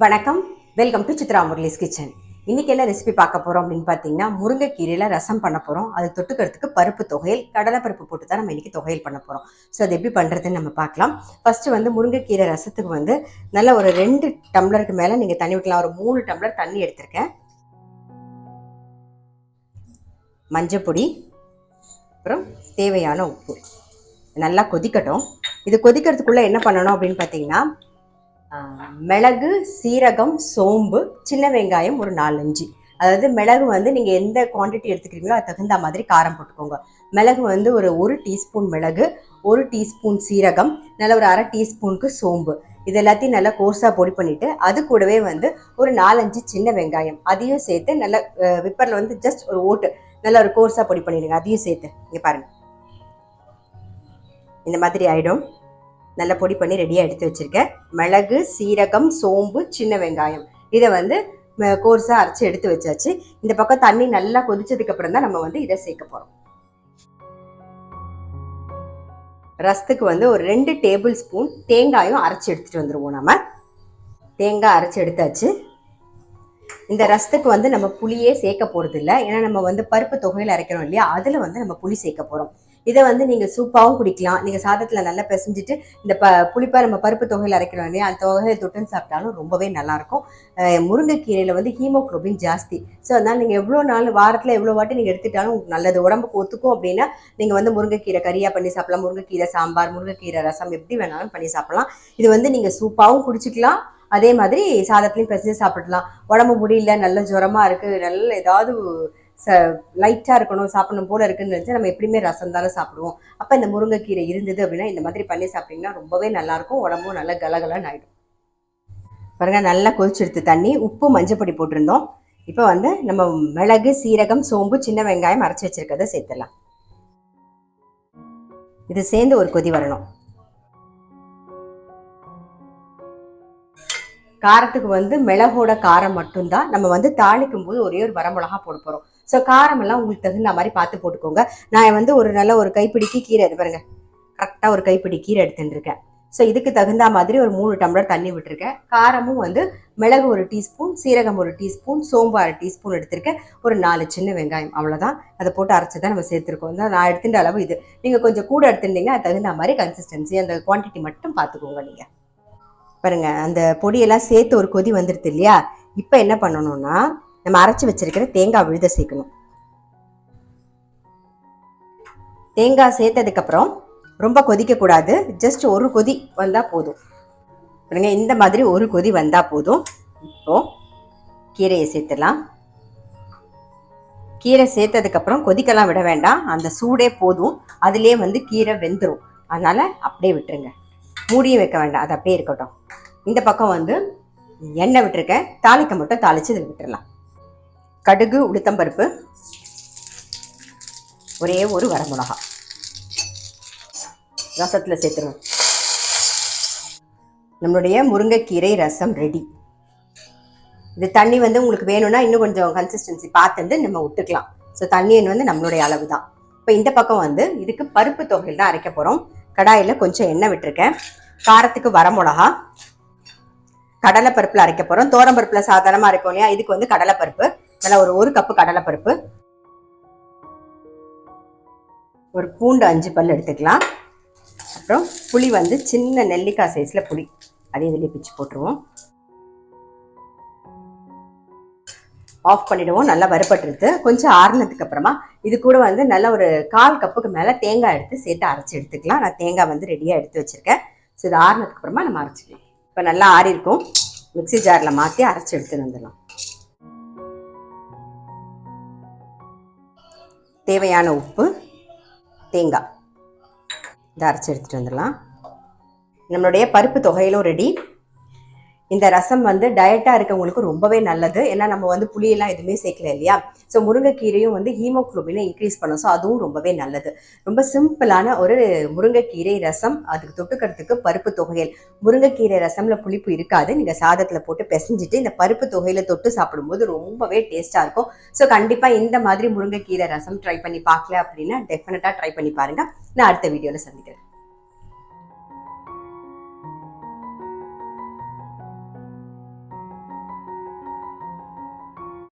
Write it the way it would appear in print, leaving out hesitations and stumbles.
வணக்கம், welcome to Chitra Murali's kitchen. இன்னைக்கு என்ன ரெசிபி பார்க்க போறோம் அப்படின்னு பார்த்தீங்கன்னா, முருங்கைக்கீரையில ரசம் பண்ண போறோம். அது தொட்டுக்கிறதுக்கு பருப்பு தொகையல், கடலை பருப்பு போட்டு தான் நம்ம இன்னைக்கு தொகையல் பண்ண போறோம். ஸோ அது எப்படி பண்றதுன்னு நம்ம பார்க்கலாம். ஃபர்ஸ்ட் முருங்கைக்கீரை ரசத்துக்கு நல்ல ஒரு 2 டம்ளருக்கு மேல நீங்க தண்ணி விட்டுலாம். ஒரு 3 டம்ளர் தண்ணி எடுத்திருக்கேன். மஞ்சப்பொடி, அப்புறம் தேவையான உப்பு. நல்லா கொதிக்கட்டும். இது கொதிக்கிறதுக்குள்ள என்ன பண்ணணும் அப்படின்னு பார்த்தீங்கன்னா, மிளகு, சீரகம், சோம்பு, சின்ன வெங்காயம் ஒரு 4-5. அதாவது மிளகு நீங்கள் எந்த குவான்டிட்டி எடுத்துக்கிறீங்களோ அது தகுந்த மாதிரி காரம் போட்டுக்கோங்க. மிளகு ஒரு டீஸ்பூன் மிளகு, 1 டீஸ்பூன் சீரகம், நல்ல ஒரு 1/2 டீஸ்பூனுக்கு சோம்பு. இது எல்லாத்தையும் நல்லா கோர்ஸாக பொடி பண்ணிவிட்டு அது கூடவே ஒரு 4-5 சின்ன வெங்காயம் அதையும் சேர்த்து நல்லா விப்பரில் ஜஸ்ட் ஒரு ஓட்டு நல்லா ஒரு கோர்ஸாக பொடி பண்ணிவிடுங்க. அதையும் சேர்த்து இங்கே பாருங்கள், இந்த மாதிரி ஆகிடும். நல்லா பொடி பண்ணி ரெடியாக எடுத்து வச்சுருக்கேன். மிளகு, சீரகம், சோம்பு, சின்ன வெங்காயம் இதை கோர்ஸாக அரைச்சி எடுத்து வச்சாச்சு. இந்த பக்கம் தண்ணி நல்லா கொதிச்சதுக்கப்புறம் தான் நம்ம இதை சேர்க்க போகிறோம். ரசத்துக்கு ஒரு 2 டேபிள் ஸ்பூன் தேங்காயும் அரைச்சி எடுத்துகிட்டு வந்துடுவோம். நம்ம தேங்காய் அரைச்சி எடுத்தாச்சு. இந்த ரசத்துக்கு நம்ம புளியே சேர்க்க போகிறது இல்லை. ஏன்னா நம்ம பருப்பு தொகையில் அரைக்கிறோம் இல்லையா, அதில் நம்ம புளி சேர்க்க போகிறோம். இதை நீங்கள் சூப்பாகவும் குடிக்கலாம். நீங்கள் சாதத்தில் நல்லா பிசைஞ்சிட்டு இந்த புளிப்பாக நம்ம பருப்பு தொகையில் அரைக்கிறோம் இல்லையா, அந்த தொகையை தொட்டுன்னு சாப்பிட்டாலும் ரொம்பவே நல்லாயிருக்கும். முருங்கைக்கீரையில் ஹீமோக்ளோபின் ஜாஸ்தி. ஸோ அதனால் நீங்கள் எவ்வளோ நாள் வாரத்தில் எவ்வளோ வாட்டி நீங்கள் எடுத்துட்டாலும் உங்களுக்கு நல்லது, உடம்புக்கு ஒத்துக்கும். அப்படின்னா நீங்கள் முருங்கைக்கீரை கறியாக பண்ணி சாப்பிடலாம், முருங்கைக்கீரை சாம்பார், முருங்கைக்கீரை ரசம் எப்படி வேணாலும் பண்ணி சாப்பிடலாம். இது நீங்கள் சூப்பாகவும் குடிச்சிக்கலாம், அதே மாதிரி சாதத்துலையும் பிசைஞ்சு சாப்பிடலாம். உடம்பு முடியல, நல்ல ஜுரமாக இருக்குது, நல்ல ஏதாவது லைட்டாக இருக்கணும், சாப்பிடணும் போல இருக்குன்னு நினச்சா நம்ம எப்படியுமே ரசம் தானே சாப்பிடுவோம். அப்போ இந்த முருங்கைக்கீரை இருந்தது அப்படின்னா இந்த மாதிரி பண்ணி சாப்பிட்டிங்கன்னா ரொம்பவே நல்லாயிருக்கும். உடம்பும் நல்லா கலகலன்னு ஆகிடும். பாருங்கள், நல்லா கொதிச்செடுத்து தண்ணி, உப்பு, மஞ்சப்பொடி போட்டிருந்தோம். இப்போ நம்ம மிளகு, சீரகம், சோம்பு, சின்ன வெங்காயம் அரைச்சி வச்சிருக்கதை சேர்த்துடலாம். இது சேர்ந்து ஒரு கொதி வரணும். காரத்துக்கு மிளகோட காரம் மட்டும்தான். நம்ம தாளிக்கும் போது ஒரே ஒரு வரமிளகா போட போகிறோம். ஸோ காரமெல்லாம் உங்களுக்கு தகுந்த மாதிரி பார்த்து போட்டுக்கோங்க. நான் ஒரு நல்ல ஒரு கைப்பிடிக்கு கீரை, இது பாருங்கள், கரெக்டாக ஒரு கைப்பிடி கீரை எடுத்துட்டுருக்கேன். ஸோ இதுக்கு தகுந்த மாதிரி ஒரு 3 டம்ளர் தண்ணி விட்டுருக்கேன். காரமும் மிளகு 1 டீஸ்பூன், சீரகம் 1 டீஸ்பூன், சோம்பு 1/2 டீஸ்பூன் எடுத்திருக்கேன். ஒரு 4 சின்ன வெங்காயம், அவ்வளோதான். அதை போட்டு அரைச்சி தான் நம்ம சேர்த்துருக்கோம். நான் எடுத்துட்ட அளவு இது. நீங்கள் கொஞ்சம் கூட எடுத்துட்டீங்கன்னா அது தகுந்த மாதிரி கன்சிஸ்டன்சி, அந்த குவான்டிட்டி மட்டும் பார்த்துக்கோங்க. நீங்கள் பாருங்க, அந்த பொடியெல்லாம் சேர்த்து ஒரு கொதி வந்துடுது இல்லையா. இப்போ என்ன பண்ணணும்னா, நம்ம அரைச்சி வச்சிருக்கிற தேங்காய் விழுத சேர்க்கணும். தேங்காய் சேர்த்ததுக்கப்புறம் ரொம்ப கொதிக்கக்கூடாது, ஜஸ்ட் ஒரு கொதி வந்தால் போதும். பாருங்க, இந்த மாதிரி ஒரு கொதி வந்தால் போதும். இப்போ கீரையை சேர்த்துடலாம். கீரை சேர்த்ததுக்கப்புறம் கொதிக்கலாம் விட வேண்டாம், அந்த சூடே போதும். அதுலேயே கீரை வெந்துடும். அதனால் அப்படியே விட்டுருங்க, மூடியும் வைக்க வேண்டாம், அது அப்படியே இருக்கட்டும். இந்த பக்கம் எண்ணெய் விட்டுருக்கேன், தாளிக்க மட்டும் தாளித்து இதில் விட்டுடலாம். கடுகு, உளுத்தம்பருப்பு, ஒரே ஒரு வரமிளகா ரசத்தில் சேர்த்துருவோம். நம்மளுடைய முருங்கைக்கீரை ரசம் ரெடி. இது தண்ணி உங்களுக்கு வேணும்னா இன்னும் கொஞ்சம் கன்சிஸ்டன்சி பார்த்துட்டு நம்ம விட்டுக்கலாம். ஸோ தண்ணி நம்மளுடைய அளவு தான். இப்போ இந்த பக்கம் இதுக்கு பருப்பு தொகையில் தான் அரைக்க போகிறோம். கடாயில் கொஞ்சம் எண்ணெய் விட்டுருக்கேன். காரத்துக்கு வரமிளகா, கடலைப்பருப்பில் அரைக்க போகிறோம். தோரம்பருப்பில் சாதாரணமாக அரைப்போம் இல்லையா, இதுக்கு கடலைப்பருப்பு, நல்லா ஒரு கப்பு கடலைப்பருப்பு, ஒரு பூண்டு 5 பல் எடுத்துக்கலாம். அப்புறம் புளி சின்ன நெல்லிக்காய் சைஸில் புளி, அதையும் இதில் பிச்சு போட்டுருவோம். ஆஃப் பண்ணிவிடுவோம். நல்லா வறுபட்டுருது. கொஞ்சம் ஆறுனதுக்கு அப்புறமா இது கூட நல்லா ஒரு 1/4 கப்புக்கு மேலே தேங்காய் எடுத்து சேர்த்து அரைச்சி எடுத்துக்கலாம். நான் தேங்காய் ரெடியாக எடுத்து வச்சுருக்கேன். ஸோ இது ஆறுனதுக்கு அப்புறமா நம்ம அரைச்சிக்கலாம். இப்போ நல்லா ஆறி இருக்கும், மிக்ஸி ஜாரில் மாற்றி அரைச்சி எடுத்துன்னு வந்துடலாம். தேவையான உப்பு, தேங்காய் இதை அரைச்சி எடுத்துகிட்டு வந்துடலாம். நம்மளுடைய பருப்பு தொகையிலும் ரெடி. இந்த ரசம் டயட்டாக இருக்கவங்களுக்கு ரொம்பவே நல்லது. ஏன்னா நம்ம புளியெல்லாம் எதுவுமே சேர்க்கல இல்லையா. ஸோ முருங்கைக்கீரையும் ஹீமோக்ளோபினை இன்க்ரீஸ் பண்ணும். ஸோ அதுவும் ரொம்பவே நல்லது. ரொம்ப சிம்பிளான ஒரு முருங்கைக்கீரை ரசம், அதுக்கு தொட்டுக்கிறதுக்கு பருப்பு தொகையல். முருங்கைக்கீரை ரசமில் புளிப்பு இருக்காது. நீங்கள் சாதத்தில் போட்டு பிசைஞ்சிட்டு இந்த பருப்பு தொகையில் தொட்டு சாப்பிடும்போது ரொம்பவே டேஸ்ட்டாக இருக்கும். ஸோ கண்டிப்பாக இந்த மாதிரி முருங்கைக்கீரை ரசம் ட்ரை பண்ணி பார்க்கல அப்படின்னா டெஃபினட்டாக ட்ரை பண்ணி பாருங்கள். நான் அடுத்த வீடியோவில் சந்திக்கிறேன்.